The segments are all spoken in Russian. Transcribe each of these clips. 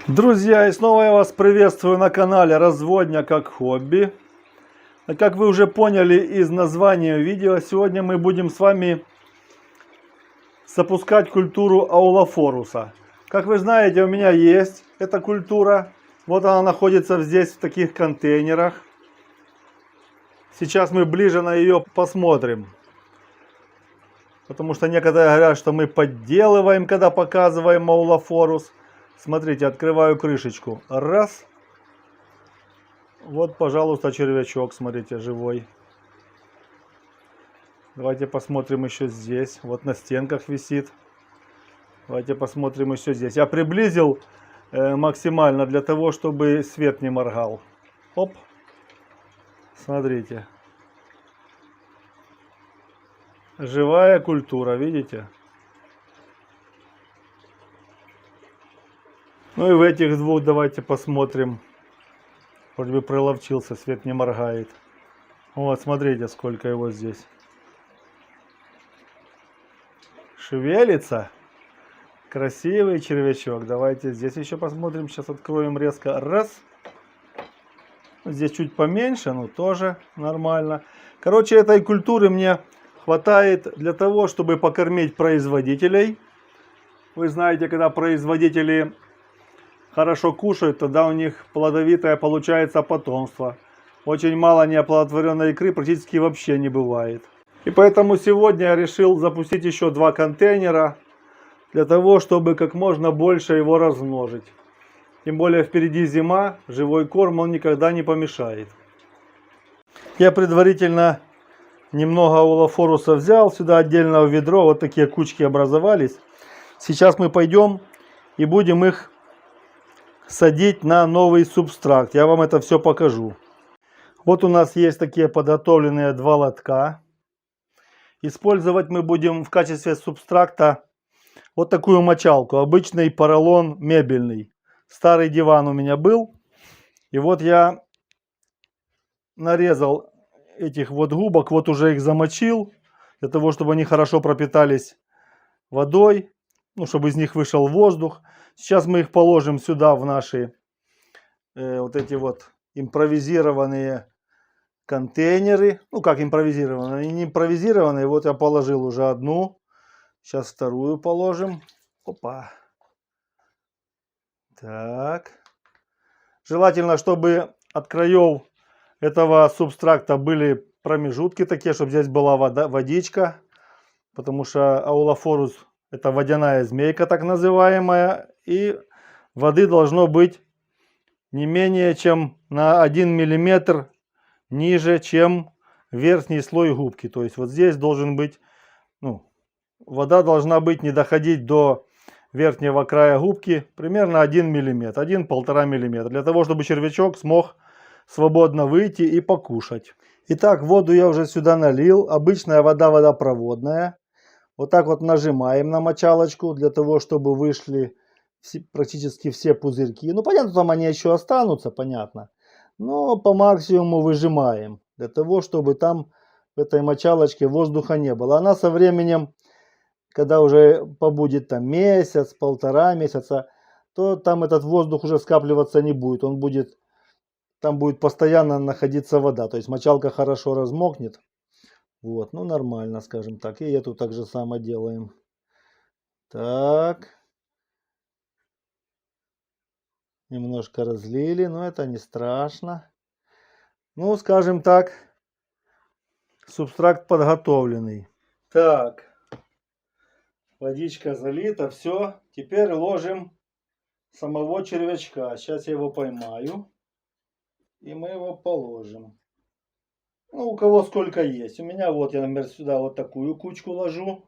Друзья, и снова я вас приветствую на канале Разводня как хобби. Как вы уже поняли из названия видео, сегодня мы будем с вами запускать культуру аулофоруса. Как вы знаете, у меня есть эта культура. Вот она находится здесь в таких контейнерах. Сейчас мы ближе на ее посмотрим. Потому что некоторые говорят, что мы подделываем, когда показываем аулофорус. Смотрите, открываю крышечку. Раз. Вот, пожалуйста, червячок, смотрите, живой. Давайте посмотрим еще здесь. Вот на стенках висит. Давайте посмотрим еще здесь. Я приблизил максимально для того, чтобы свет не моргал. Оп. Смотрите. Живая культура, видите? Ну и в этих двух давайте посмотрим. Хоть бы приловчился, свет не моргает. Вот, смотрите, сколько его здесь. Шевелится. Красивый червячок. Давайте здесь еще посмотрим. Сейчас откроем резко. Раз. Здесь чуть поменьше, но тоже нормально. Короче, этой культуры мне хватает для того, чтобы покормить производителей. Вы знаете, когда производители хорошо кушают, тогда у них плодовитое получается потомство. Очень мало неоплодотворенной икры, практически вообще не бывает. И поэтому сегодня я решил запустить еще 2 контейнера, для того, чтобы как можно больше его размножить. Тем более впереди зима, живой корм он никогда не помешает. Я предварительно немного аулофоруса взял, сюда отдельно в ведро, вот такие кучки образовались. Сейчас мы пойдем и будем их садить на новый субстрат. Я вам это все покажу. Вот у нас есть такие подготовленные 2 лотка. Использовать мы будем в качестве субстрата вот такую мочалку. Обычный поролон мебельный. Старый диван у меня был. И вот я нарезал этих вот губок. Вот уже их замочил. Для того, чтобы они хорошо пропитались водой. Ну, чтобы из них вышел воздух. Сейчас мы их положим сюда в наши вот эти вот импровизированные контейнеры. Ну, как импровизированные? Они не импровизированные. Вот я положил уже одну. Сейчас вторую положим. Опа. Так. Желательно, чтобы от краев этого субстракта были промежутки такие, чтобы здесь была водичка. Потому что аулофорус это водяная змейка, так называемая. И воды должно быть не менее чем на 1 миллиметр ниже, чем верхний слой губки. То есть вот здесь должен быть, ну, вода должна быть, не доходить до верхнего края губки, примерно 1 миллиметр, 1-1,5 миллиметра. Для того, чтобы червячок смог свободно выйти и покушать. Итак, воду я уже сюда налил. Обычная вода водопроводная. Вот так вот нажимаем на мочалочку, для того, чтобы вышли практически все пузырьки. Ну, понятно, там они еще останутся, понятно. Но по максимуму выжимаем, для того, чтобы там в этой мочалочке воздуха не было. Она со временем, когда уже побудет там месяц, 1,5 месяца, то там этот воздух уже скапливаться не будет. Он будет, там будет постоянно находиться вода. То есть мочалка хорошо размокнет. Вот, ну нормально, скажем так. И эту так же само делаем. Так. Немножко разлили, но это не страшно. Ну, скажем так, субстрат подготовленный. Так. Водичка залита, все. Теперь ложим самого червячка. Сейчас я его поймаю. И мы его положим. Ну, у кого сколько есть. У меня вот я, например, сюда вот такую кучку ложу.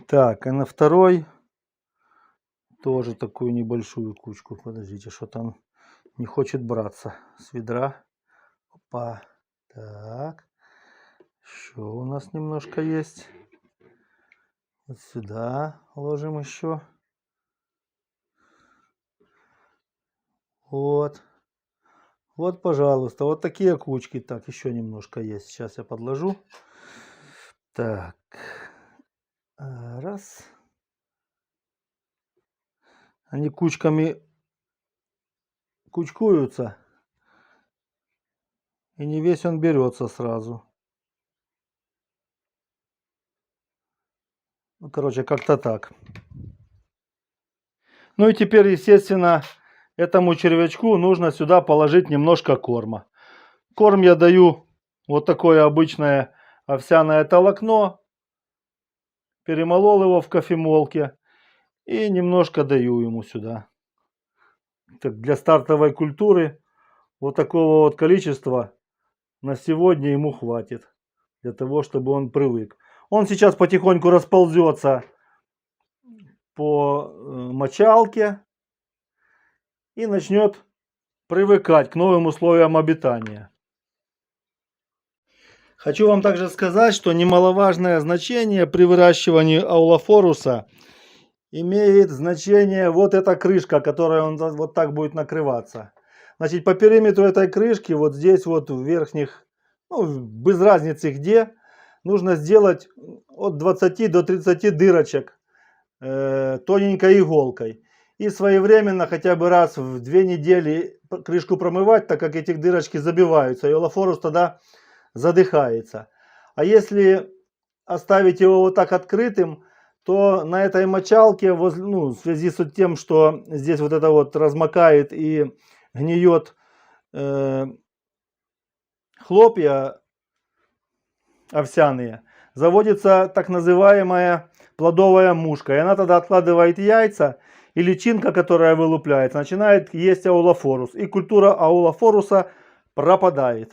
Так, и на второй тоже такую небольшую кучку. Подождите, что там не хочет браться с ведра. Опа. Так. Еще у нас немножко есть. Вот сюда ложим еще. Вот. Вот, пожалуйста, вот такие кучки. Так, еще немножко есть. Сейчас я подложу. Так. Раз. Они кучками кучкуются. И не весь он берется сразу. Ну, короче, как-то так. Ну и теперь, естественно, этому червячку нужно сюда положить немножко корма. Корм я даю вот такое обычное овсяное толокно. Перемолол его в кофемолке. И немножко даю ему сюда. Так, для стартовой культуры вот такого вот количества на сегодня ему хватит. Для того, чтобы он привык. Он сейчас потихоньку расползется по мочалке и начнет привыкать к новым условиям обитания. Хочу вам также сказать, что немаловажное значение при выращивании аулофоруса имеет значение вот эта крышка, которая он вот так будет накрываться. Значит, по периметру этой крышки, вот здесь вот в верхних, ну, без разницы где, нужно сделать от 20 до 30 дырочек тоненькой иголкой. И своевременно, хотя бы раз в 2 недели крышку промывать, так как эти дырочки забиваются, и аулофорус тогда задыхается. А если оставить его вот так открытым, то на этой мочалке, ну, в связи с тем, что здесь вот это вот размокает и гниет хлопья овсяные, заводится так называемая плодовая мушка. И она тогда откладывает яйца, и личинка, которая вылупляется, начинает есть аулофорус. И культура аулофоруса пропадает.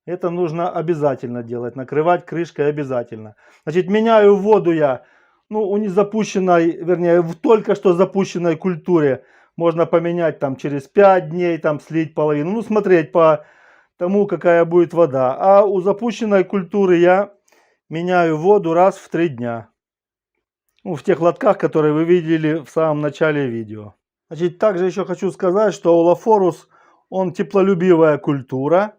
Это нужно обязательно делать. Накрывать крышкой обязательно. Значит, меняю воду я. Ну, у незапущенной, вернее, в только что запущенной культуре можно поменять там через 5 дней, там слить половину. Ну, смотреть по тому, какая будет вода. А у запущенной культуры я меняю воду раз в 3 дня. Ну, в тех лотках, которые вы видели в самом начале видео. Значит, также еще хочу сказать, что аулофорус, он теплолюбивая культура.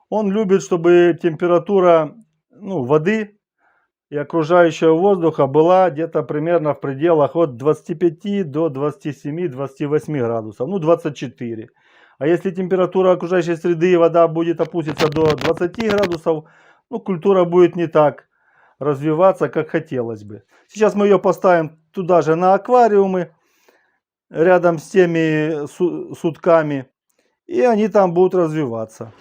Он любит, чтобы температура, ну, воды и окружающего воздуха была где-то примерно в пределах от 25 до 27-28 градусов. Ну, 24. А если температура окружающей среды и вода будет опуститься до 20 градусов, ну, культура будет не так развиваться, как хотелось бы. Сейчас мы ее поставим туда же на аквариумы, рядом с теми сутками, и они там будут развиваться.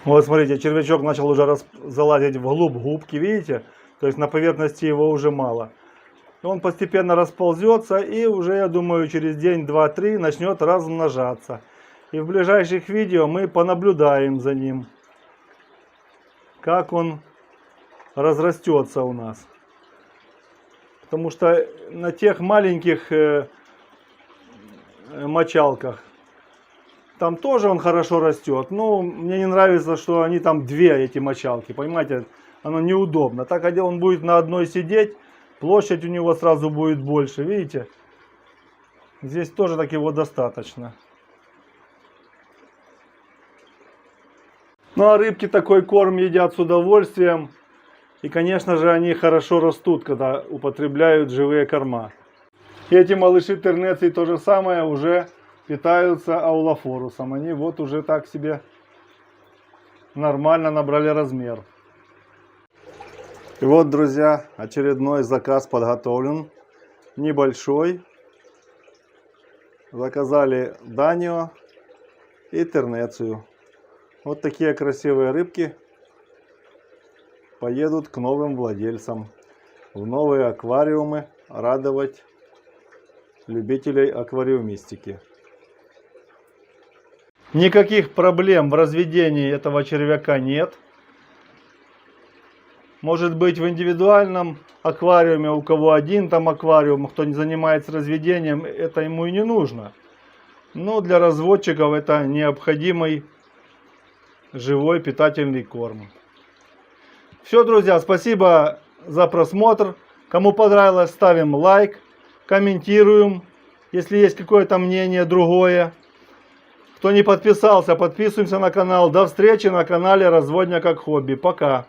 Вот смотрите, червячок начал уже залазить вглубь губки, видите? То есть на поверхности его уже мало. Он постепенно расползется и уже, я думаю, через день, 2-3 начнет размножаться. И в ближайших видео мы понаблюдаем за ним, как он разрастется у нас. Потому что на тех маленьких мочалках там тоже он хорошо растет. Но мне не нравится, что они там 2 эти мочалки. Понимаете, оно неудобно. Так, когда он будет на одной сидеть, площадь у него сразу будет больше. Видите? Здесь тоже так его достаточно. Ну а рыбки такой корм едят с удовольствием. И, конечно же, они хорошо растут, когда употребляют живые корма. И эти малыши тернеции то же самое уже питаются аулофорусом. Они вот уже так себе нормально набрали размер. И вот, друзья, очередной заказ подготовлен. Небольшой. Заказали данио и тернецию. Вот такие красивые рыбки поедут к новым владельцам в новые аквариумы радовать любителей аквариумистики. Никаких проблем в разведении этого червяка нет. Может быть, в индивидуальном аквариуме, у кого один там аквариум, кто не занимается разведением, это ему и не нужно. Но для разводчиков это необходимый живой питательный корм. Все, друзья, спасибо за просмотр. Кому понравилось, ставим лайк, комментируем, если есть какое-то мнение другое. Кто не подписался, подписываемся на канал. До встречи на канале Разводня как хобби. Пока.